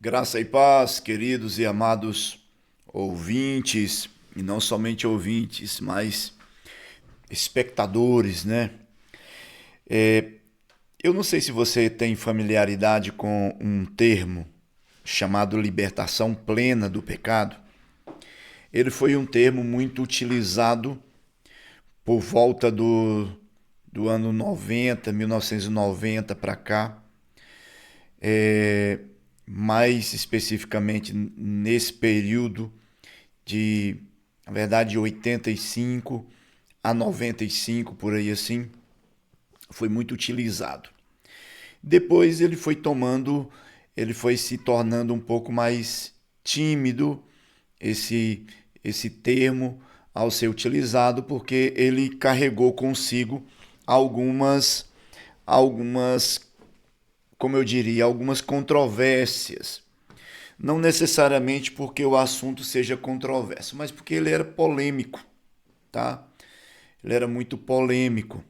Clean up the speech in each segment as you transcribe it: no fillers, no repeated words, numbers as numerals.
Graça e paz, queridos e amados ouvintes, e não somente ouvintes, mas espectadores, né? Eu não sei se você tem familiaridade com um termo chamado libertação plena do pecado. Ele foi um termo muito utilizado por volta do ano 90, 1990 para cá, mais especificamente nesse período de, na verdade, de 85 a 95, por aí assim, foi muito utilizado. Depois ele foi se tornando um pouco mais tímido, esse, esse termo, ao ser utilizado, porque ele carregou consigo algumas, como eu diria, algumas controvérsias. Não necessariamente porque o assunto seja controverso, mas porque ele era polêmico, tá? Ele era muito polêmico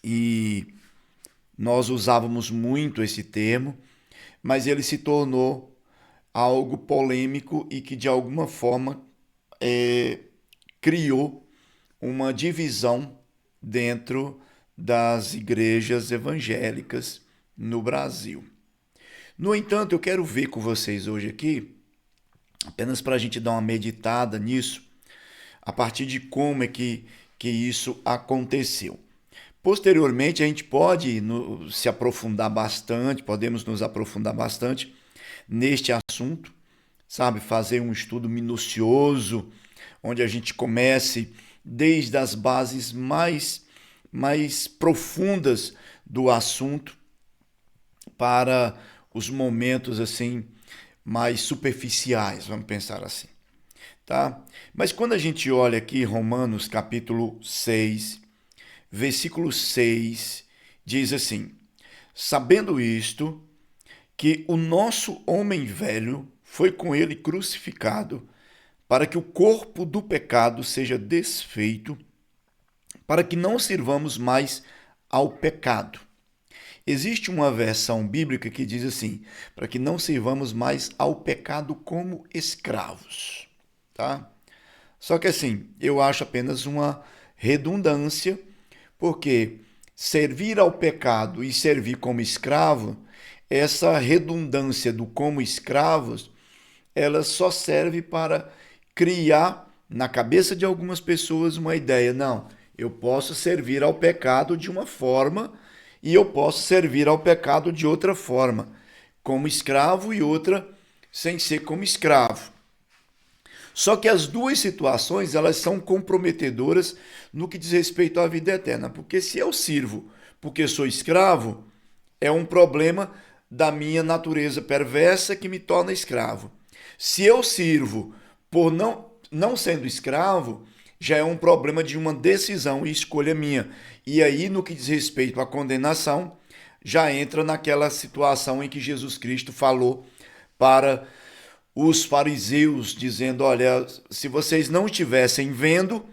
e nós usávamos muito esse termo, mas ele se tornou algo polêmico e que de alguma forma criou uma divisão dentro das igrejas evangélicas no Brasil. No entanto, eu quero ver com vocês hoje aqui, apenas para a gente dar uma meditada nisso, a partir de como é que isso aconteceu. Posteriormente, a gente pode se aprofundar bastante, podemos nos aprofundar bastante neste assunto, sabe? Fazer um estudo minucioso, onde a gente comece desde as bases mais profundas do assunto para os momentos assim mais superficiais, vamos pensar assim, tá? Mas quando a gente olha aqui Romanos capítulo 6, versículo 6, diz assim: sabendo isto, que o nosso homem velho foi com ele crucificado, para que o corpo do pecado seja desfeito, para que não sirvamos mais ao pecado. Existe uma versão bíblica que diz assim: para que não sirvamos mais ao pecado como escravos, tá? Só que assim, eu acho apenas uma redundância, porque servir ao pecado e servir como escravo, essa redundância do como escravos, ela só serve para criar na cabeça de algumas pessoas uma ideia. Não, eu posso servir ao pecado de uma forma e eu posso servir ao pecado de outra forma, como escravo e outra sem ser como escravo. Só que as duas situações, elas são comprometedoras no que diz respeito à vida eterna, porque se eu sirvo porque sou escravo, é um problema da minha natureza perversa que me torna escravo. Se eu sirvo por não sendo escravo, já é um problema de uma decisão e escolha minha. E aí, no que diz respeito à condenação, já entra naquela situação em que Jesus Cristo falou para os fariseus, dizendo: olha, se vocês não estivessem vendo,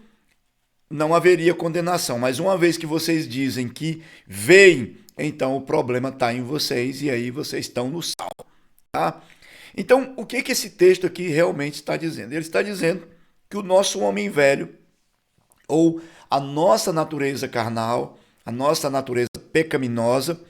não haveria condenação. Mas uma vez que vocês dizem que veem, então o problema está em vocês e aí vocês estão no sal, tá? Então, o que esse texto aqui realmente está dizendo? Ele está dizendo que o nosso homem velho, ou a nossa natureza carnal, a nossa natureza pecaminosa,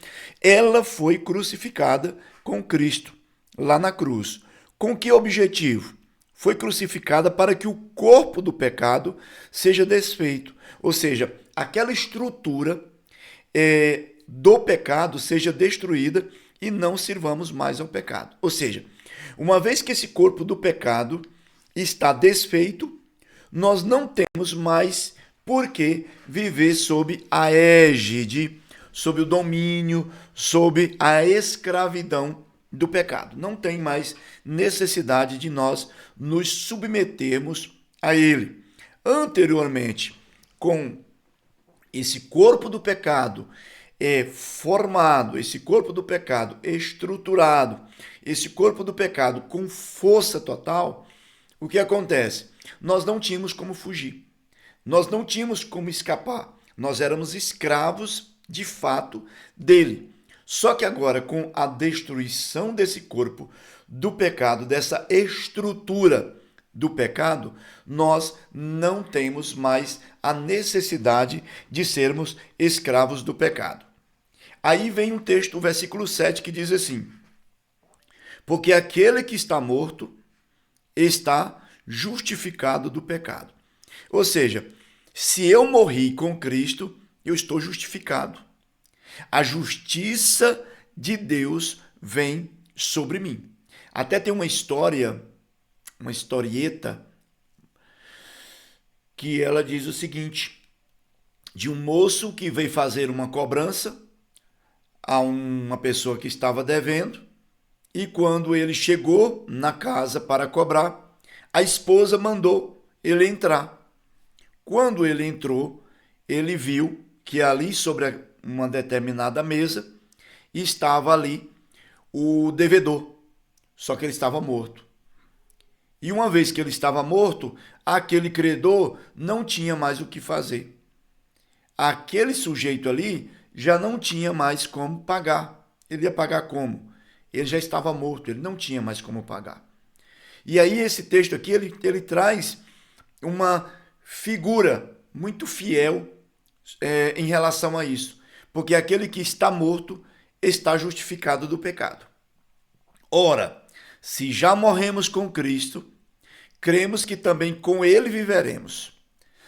ela foi crucificada com Cristo lá na cruz. Com que objetivo? Foi crucificada para que o corpo do pecado seja desfeito, ou seja, aquela estrutura do pecado seja destruída e não sirvamos mais ao pecado. Ou seja, uma vez que esse corpo do pecado está desfeito, nós não temos mais por que viver sob a égide, sob o domínio, sob a escravidão do pecado. Não tem mais necessidade de nós nos submetermos a ele. Anteriormente, com esse corpo do pecado formado, esse corpo do pecado estruturado, esse corpo do pecado com força total, o que acontece? Nós não tínhamos como fugir. Nós não tínhamos como escapar. Nós éramos escravos, de fato, dele. Só que agora, com a destruição desse corpo, do pecado, dessa estrutura do pecado, nós não temos mais a necessidade de sermos escravos do pecado. Aí vem um texto, o versículo 7, que diz assim: porque aquele que está morto está justificado do pecado. Ou seja, se eu morri com Cristo, eu estou justificado. A justiça de Deus vem sobre mim. Até tem uma história, uma historieta, que ela diz o seguinte: de um moço que veio fazer uma cobrança a uma pessoa que estava devendo, e quando ele chegou na casa para cobrar, a esposa mandou ele entrar. Quando ele entrou, ele viu que ali sobre uma determinada mesa estava ali o devedor, só que ele estava morto. E uma vez que ele estava morto, aquele credor não tinha mais o que fazer. Aquele sujeito ali já não tinha mais como pagar. Ele ia pagar como? Ele já estava morto, ele não tinha mais como pagar. E aí esse texto aqui, ele traz uma figura muito fiel em relação a isso. Porque aquele que está morto está justificado do pecado. Ora, se já morremos com Cristo, cremos que também com ele viveremos,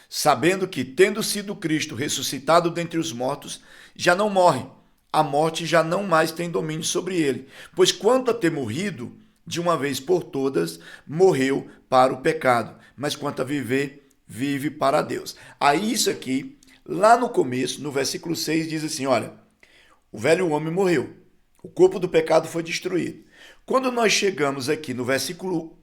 sabendo que, tendo sido Cristo ressuscitado dentre os mortos, já não morre, a morte já não mais tem domínio sobre ele. Pois quanto a ter morrido, de uma vez por todas, morreu para o pecado, mas quanto a viver, vive para Deus. Aí isso aqui, lá no começo, no versículo 6, diz assim, olha, o velho homem morreu, o corpo do pecado foi destruído. Quando nós chegamos aqui no versículo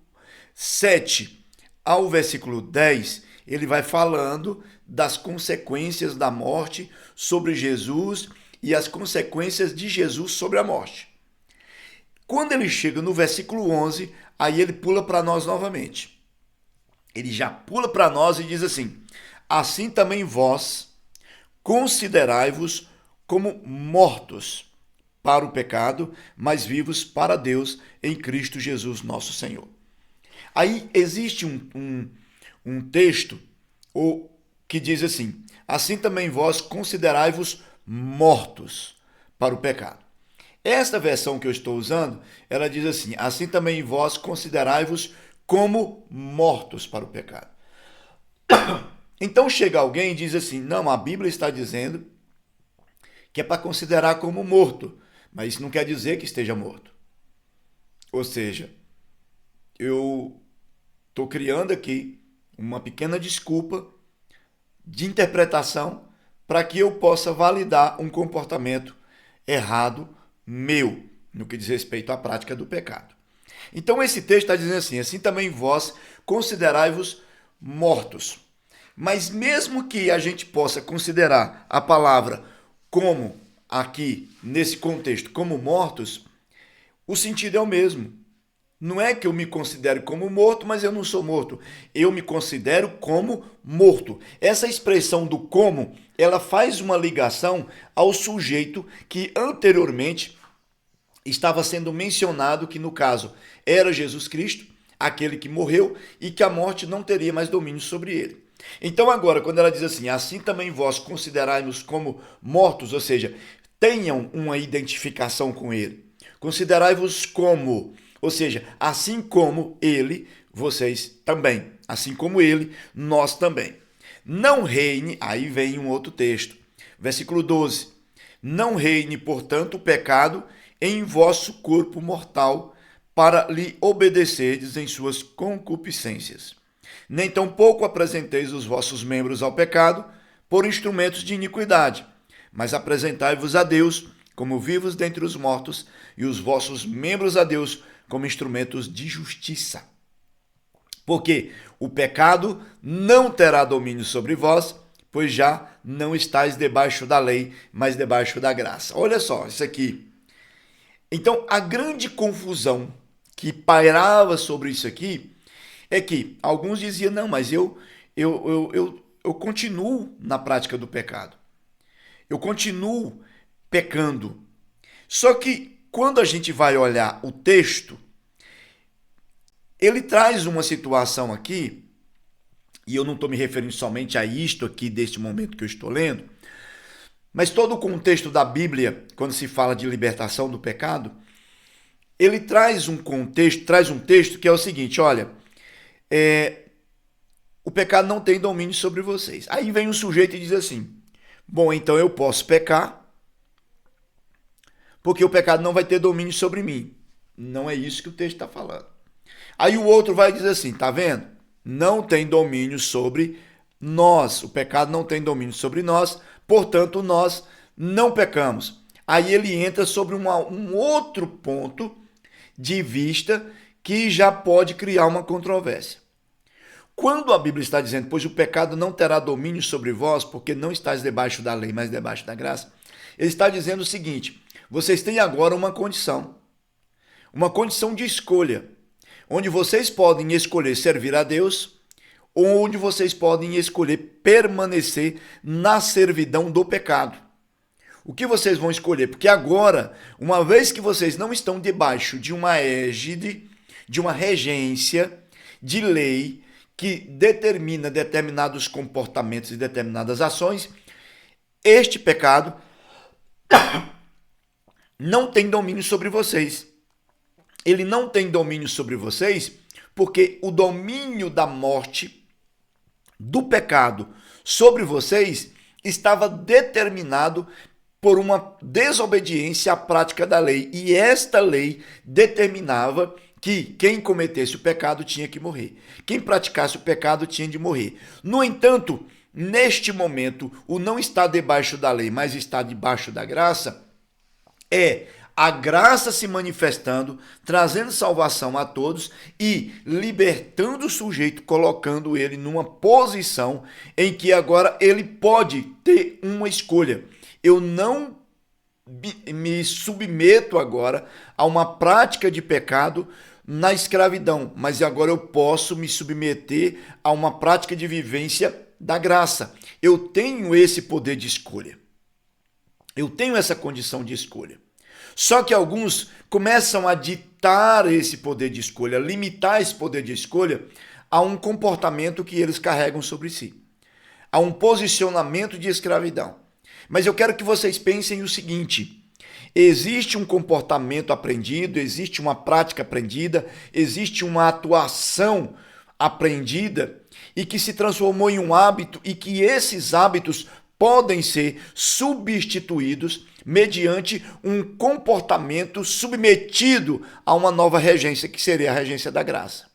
7 ao versículo 10, ele vai falando das consequências da morte sobre Jesus e as consequências de Jesus sobre a morte. Quando ele chega no versículo 11, aí ele pula para nós novamente. Ele já pula para nós e diz assim: assim também vós considerai-vos como mortos para o pecado, mas vivos para Deus em Cristo Jesus nosso Senhor. Aí existe um texto que diz assim: assim também vós considerai-vos mortos para o pecado. Esta versão que eu estou usando, ela diz assim: assim também vós considerai-vos como mortos para o pecado. Então chega alguém e diz assim: não, a Bíblia está dizendo que é para considerar como morto, mas isso não quer dizer que esteja morto. Ou seja, eu estou criando aqui uma pequena desculpa de interpretação para que eu possa validar um comportamento errado meu, no que diz respeito à prática do pecado. Então esse texto está dizendo assim: assim também vós considerai-vos mortos. Mas mesmo que a gente possa considerar a palavra como, aqui, nesse contexto, como mortos, o sentido é o mesmo. Não é que eu me considere como morto, mas eu não sou morto. Eu me considero como morto. Essa expressão do como, ela faz uma ligação ao sujeito que anteriormente estava sendo mencionado, que no caso era Jesus Cristo, aquele que morreu e que a morte não teria mais domínio sobre ele. Então agora, quando ela diz assim: assim também vós considerai-vos como mortos, ou seja, tenham uma identificação com ele. Considerai-vos como, ou seja, assim como ele, vocês também. Assim como ele, nós também. Não reine, aí vem um outro texto. Versículo 12. Não reine, portanto, o pecado em vosso corpo mortal, para lhe obedecerdes em suas concupiscências. Nem tampouco apresenteis os vossos membros ao pecado por instrumentos de iniquidade, mas apresentai-vos a Deus como vivos dentre os mortos, e os vossos membros a Deus como instrumentos de justiça. Porque o pecado não terá domínio sobre vós, pois já não estáis debaixo da lei, mas debaixo da graça. Olha só, isso aqui. Então, a grande confusão que pairava sobre isso aqui é que alguns diziam: não, mas eu continuo na prática do pecado. Eu continuo pecando. Só que quando a gente vai olhar o texto, ele traz uma situação aqui, e eu não estou me referindo somente a isto aqui deste momento que eu estou lendo, mas todo o contexto da Bíblia, quando se fala de libertação do pecado, ele traz um contexto, traz um texto que é o seguinte, olha, o pecado não tem domínio sobre vocês. Aí vem um sujeito e diz assim, bom, então eu posso pecar, porque o pecado não vai ter domínio sobre mim. Não é isso que o texto está falando. Aí o outro vai dizer assim, tá vendo? Não tem domínio sobre nós. O pecado não tem domínio sobre nós, portanto, nós não pecamos. Aí ele entra sobre um outro ponto de vista que já pode criar uma controvérsia. Quando a Bíblia está dizendo, pois o pecado não terá domínio sobre vós, porque não estáis debaixo da lei, mas debaixo da graça, ele está dizendo o seguinte, vocês têm agora uma condição de escolha, onde vocês podem escolher servir a Deus, ou onde vocês podem escolher permanecer na servidão do pecado. O que vocês vão escolher? Porque agora, uma vez que vocês não estão debaixo de uma égide, de uma regência de lei que determina determinados comportamentos e determinadas ações, este pecado não tem domínio sobre vocês. Ele não tem domínio sobre vocês porque o domínio da morte, do pecado sobre vocês estava determinado por uma desobediência à prática da lei. E esta lei determinava que quem cometesse o pecado tinha que morrer. Quem praticasse o pecado tinha de morrer. No entanto, neste momento, o não estar debaixo da lei, mas estar debaixo da graça, é a graça se manifestando, trazendo salvação a todos e libertando o sujeito, colocando ele numa posição em que agora ele pode ter uma escolha. Eu não me submeto agora a uma prática de pecado na escravidão, mas agora eu posso me submeter a uma prática de vivência da graça. Eu tenho esse poder de escolha. Eu tenho essa condição de escolha. Só que alguns começam a ditar esse poder de escolha, limitar esse poder de escolha a um comportamento que eles carregam sobre si, a um posicionamento de escravidão. Mas eu quero que vocês pensem o seguinte, existe um comportamento aprendido, existe uma prática aprendida, existe uma atuação aprendida e que se transformou em um hábito e que esses hábitos podem ser substituídos mediante um comportamento submetido a uma nova regência, que seria a regência da graça.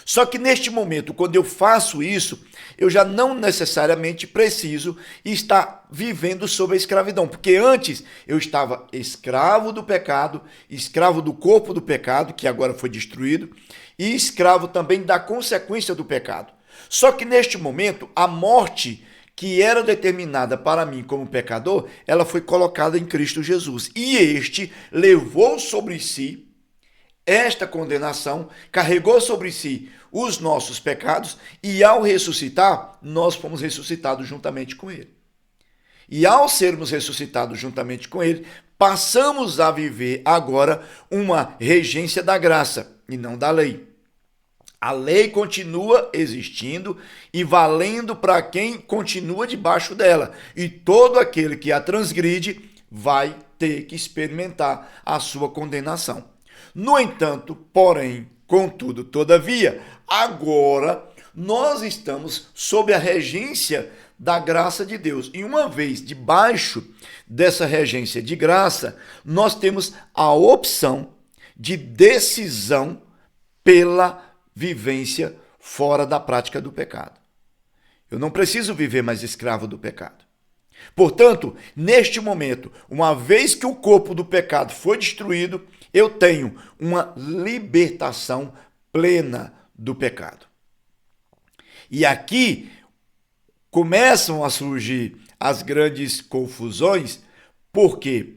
Só que neste momento, quando eu faço isso, eu já não necessariamente preciso estar vivendo sob a escravidão, porque antes eu estava escravo do pecado, escravo do corpo do pecado, que agora foi destruído, e escravo também da consequência do pecado. Só que neste momento, a morte que era determinada para mim como pecador, ela foi colocada em Cristo Jesus. E este levou sobre si esta condenação, carregou sobre si os nossos pecados e ao ressuscitar, nós fomos ressuscitados juntamente com ele. E ao sermos ressuscitados juntamente com ele, passamos a viver agora uma regência da graça e não da lei. A lei continua existindo e valendo para quem continua debaixo dela. E todo aquele que a transgride vai ter que experimentar a sua condenação. No entanto, porém, contudo, todavia, agora nós estamos sob a regência da graça de Deus. E uma vez debaixo dessa regência de graça, nós temos a opção de decisão pela vivência fora da prática do pecado. Eu não preciso viver mais escravo do pecado. Portanto, neste momento, uma vez que o corpo do pecado foi destruído, eu tenho uma libertação plena do pecado. E aqui começam a surgir as grandes confusões, porque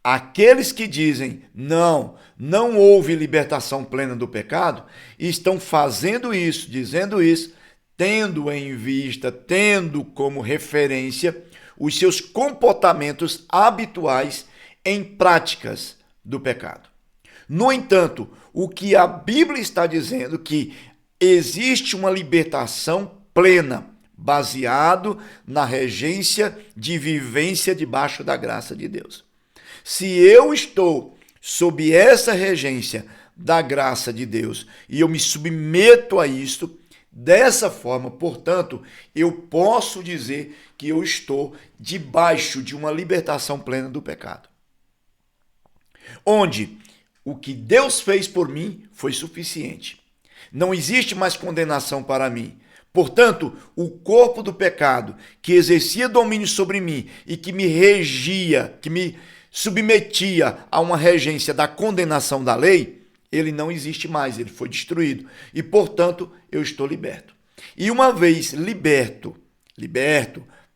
aqueles que dizem não houve libertação plena do pecado, estão fazendo isso, dizendo isso, tendo em vista, tendo como referência os seus comportamentos habituais em práticas do pecado. No entanto, o que a Bíblia está dizendo é que existe uma libertação plena, baseado na regência de vivência debaixo da graça de Deus. Se eu estou sob essa regência da graça de Deus e eu me submeto a isto, dessa forma, portanto, eu posso dizer que eu estou debaixo de uma libertação plena do pecado. Onde o que Deus fez por mim foi suficiente. Não existe mais condenação para mim. Portanto, o corpo do pecado que exercia domínio sobre mim e que me regia, que me submetia a uma regência da condenação da lei, ele não existe mais, ele foi destruído. E, portanto, eu estou liberto. E uma vez liberto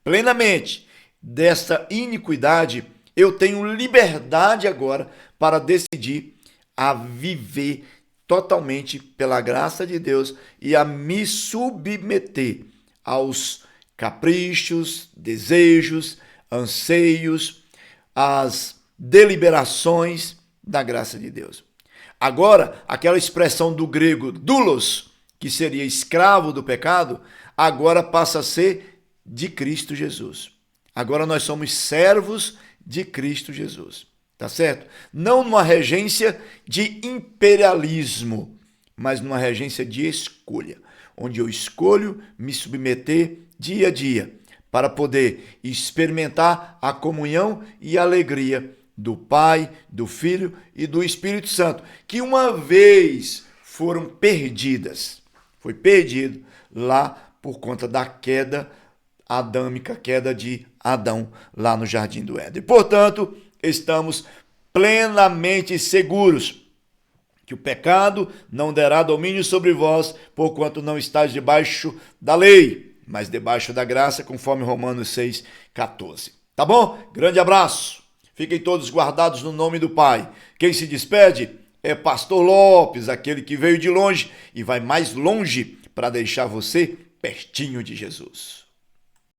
plenamente dessa iniquidade, eu tenho liberdade agora para decidir a viver totalmente pela graça de Deus e a me submeter aos caprichos, desejos, anseios, às deliberações da graça de Deus. Agora, aquela expressão do grego doulos, que seria escravo do pecado, agora passa a ser de Cristo Jesus. Agora nós somos servos de Cristo Jesus. Tá certo? Não numa regência de imperialismo, mas numa regência de escolha, onde eu escolho me submeter dia a dia para poder experimentar a comunhão e a alegria do Pai, do Filho e do Espírito Santo, que uma vez foram perdidas. Foi perdido lá por conta da queda adâmica, queda de Adão lá no Jardim do Éden. Portanto, estamos plenamente seguros que o pecado não dará domínio sobre vós, porquanto não estáis debaixo da lei, mas debaixo da graça, conforme Romanos 6,14. Tá bom? Grande abraço. Fiquem todos guardados no nome do Pai. Quem se despede é Pastor Lopes, aquele que veio de longe e vai mais longe para deixar você pertinho de Jesus.